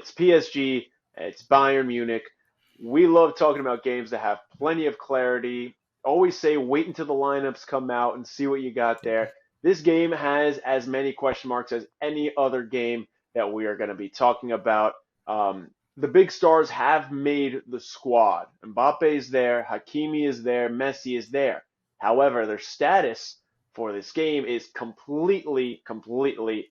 It's PSG, it's Bayern Munich. We love talking about games that have plenty of clarity. Always say wait until the lineups come out and see what you got there. This game has as many question marks as any other game that we are going to be talking about. The big stars have made the squad. Mbappe is there, Hakimi is there, Messi is there. However, their status for this game is completely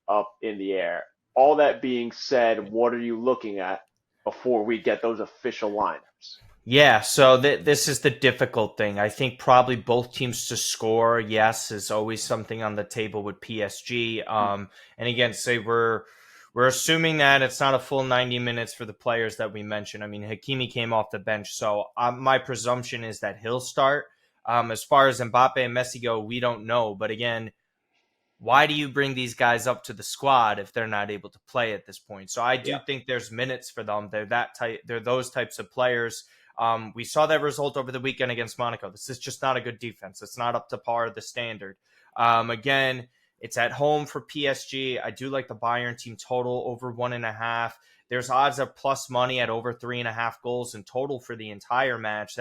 up in the air. All that being said, what are you looking at before we get those official lineups? Yeah, so this is the difficult thing. I think probably both teams to score, yes, is always something on the table with PSG. And again, say we're assuming that it's not a full 90 minutes for the players that we mentioned. I mean, Hakimi came off the bench, so my presumption is that he'll start. As far as Mbappe and Messi go, we don't know. But again, why do you bring these guys up to the squad if they're not able to play at this point? So I do Yeah. think there's minutes for them. They're that type. They're those types of players. We saw that result over the weekend against Monaco. This is just not a good defense. It's not up to par of the standard. Again, it's at home for PSG. I do like the Bayern team total over 1.5. There's odds of plus money at over 3.5 goals in total for the entire match.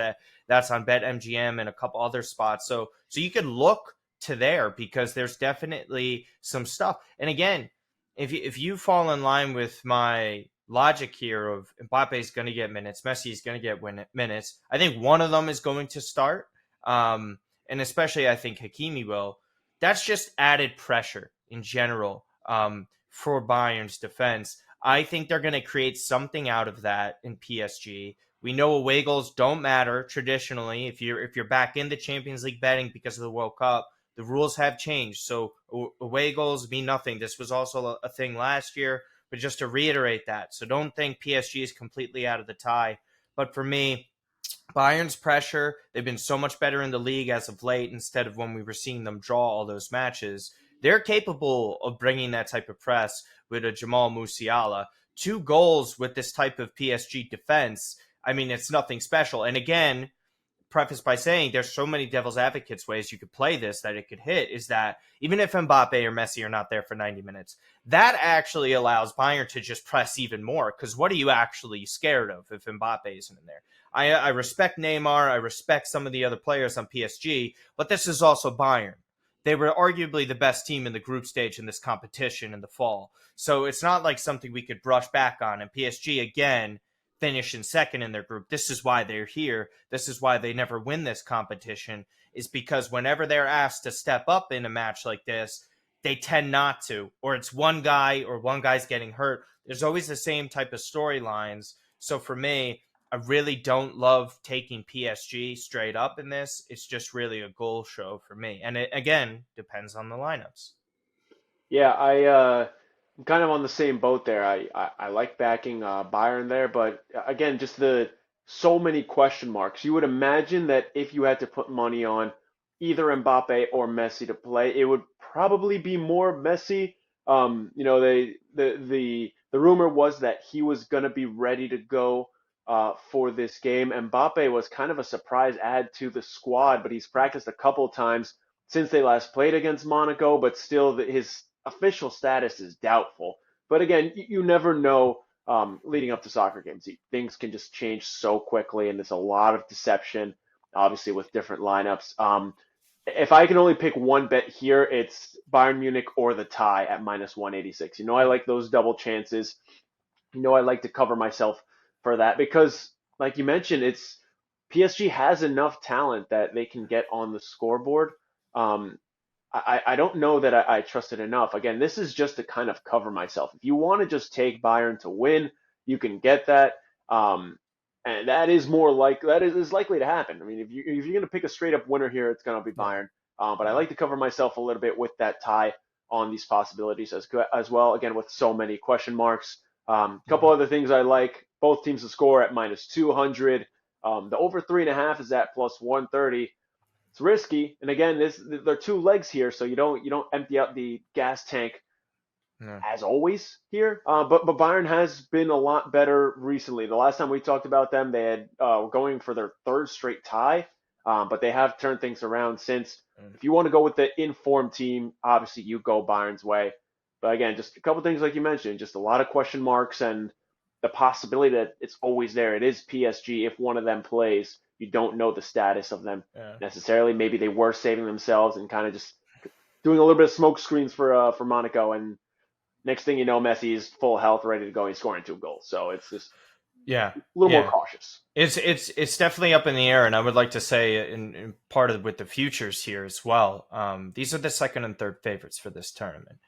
That's on BetMGM and a couple other spots. So you could look to there because there's definitely some stuff. And again, if you fall in line with my logic here of Mbappe is going to get minutes, Messi is going to get minutes, I think one of them is going to start. And especially I think Hakimi will. That's just added pressure in general for Bayern's defense. I think they're going to create something out of that in PSG. We know away goals don't matter traditionally. If you're back in the Champions League betting because of the World Cup, the rules have changed. So away goals mean nothing. This was also a thing last year, but just to reiterate that. So don't think PSG is completely out of the tie. But for me, Bayern's pressure, they've been so much better in the league as of late instead of when we were seeing them draw all those matches. They're capable of bringing that type of press with a Jamal Musiala. 2 goals with this type of PSG defense. I mean, it's nothing special. And again, preface by saying there's so many devil's advocates ways you could play this that it could hit is that even if Mbappe or Messi are not there for 90 minutes, that actually allows Bayern to just press even more because what are you actually scared of if Mbappe isn't in there? I respect Neymar. I respect some of the other players on PSG, but this is also Bayern. They were arguably the best team in the group stage in this competition in the fall. So it's not like something we could brush back on. And PSG, again, finishing second in their group. This is why they're here. This is why they never win this competition, is because whenever they're asked to step up in a match like this, they tend not to, or it's one guy or one guy's getting hurt. There's always the same type of storylines. So for me, I really don't love taking PSG straight up in this. It's just really a goal show for me. And it, again, depends on the lineups. Yeah, I'm kind of on the same boat there. I like backing Bayern there, but again, just the so many question marks. You would imagine that if you had to put money on either Mbappe or Messi to play, it would probably be more Messi. The rumor was that he was going to be ready to go for this game. Mbappe was kind of a surprise add to the squad, but he's practiced a couple times since they last played against Monaco, but still his official status is doubtful. But again, you never know leading up to soccer games. Things can just change so quickly, and there's a lot of deception, obviously, with different lineups. If I can only pick one bet here, it's Bayern Munich or the tie at minus 186. You know, I like those double chances. You know, I like to cover myself for that because, like you mentioned, it's PSG has enough talent that they can get on the scoreboard. Um, I don't know that I trust it enough. Again, this is just to kind of cover myself. If you want to just take Bayern to win, you can get that. And that is is likely to happen. I mean, if you're going to pick a straight up winner here, it's going to be Yeah. Bayern. But I like to cover myself a little bit with that tie on these possibilities as well. Again, with so many question marks. A couple Mhm. other things I like: both teams to score at minus 200. The over 3.5 is at plus 130. It's risky, and again, there are 2 legs here, so you don't empty out the gas tank Yeah. as always here. But Bayern has been a lot better recently. The last time we talked about them, they had going for their 3rd straight tie, but they have turned things around since. Mm. If you want to go with the informed team, obviously you go Bayern's way. But again, just a couple things like you mentioned, just a lot of question marks, and the possibility that it's always there. It is PSG. If one of them plays, you don't know the status of them Yeah. necessarily. Maybe they were saving themselves and kind of just doing a little bit of smoke screens for Monaco, and next thing you know, Messi is full health, ready to go. He's scoring 2 goals. So it's just Yeah. a little more Yeah. cautious. It's definitely up in the air, and I would like to say in part of with the futures here as well. These are the second and third favorites for this tournament.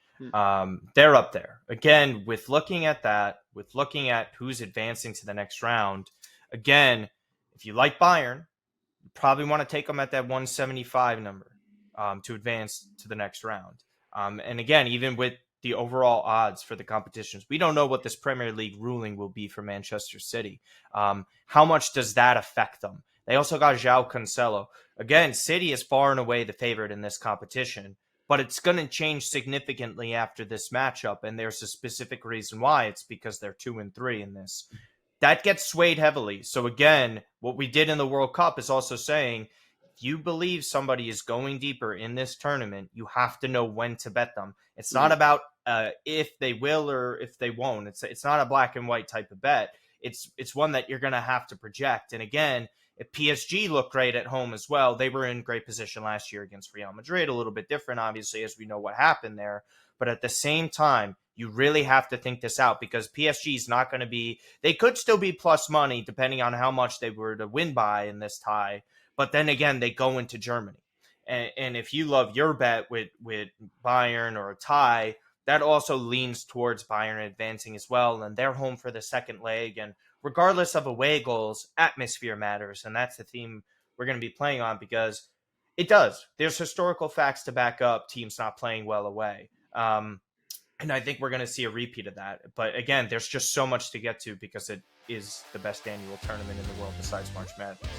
They're up there again with looking at that, with looking at who's advancing to the next round. Again, if you like Bayern, you probably want to take them at that 175 number to advance to the next round. And again, even with the overall odds for the competitions, we don't know what this Premier League ruling will be for Manchester City. How much does that affect them? They also got João Cancelo. Again, City is far and away the favorite in this competition, but it's going to change significantly after this matchup, and there's a specific reason why. It's because they're 2-3 in this. That gets swayed heavily. So again, what we did in the World Cup is also saying, if you believe somebody is going deeper in this tournament, you have to know when to bet them. It's not about if they will or if they won't. It's not a black and white type of bet. It's one that you're going to have to project. And again, if PSG look great at home as well, they were in great position last year against Real Madrid. A little bit different, obviously, as we know what happened there. But at the same time, you really have to think this out because PSG is not going to be. They could still be plus money depending on how much they were to win by in this tie. But then again, they go into Germany. And if you love your bet with Bayern or a tie, that also leans towards Bayern advancing as well. And they're home for the second leg. And regardless of away goals, atmosphere matters. And that's the theme we're going to be playing on because it does. There's historical facts to back up teams not playing well away. And I think we're going to see a repeat of that. But again, there's just so much to get to because it is the best annual tournament in the world besides March Madness.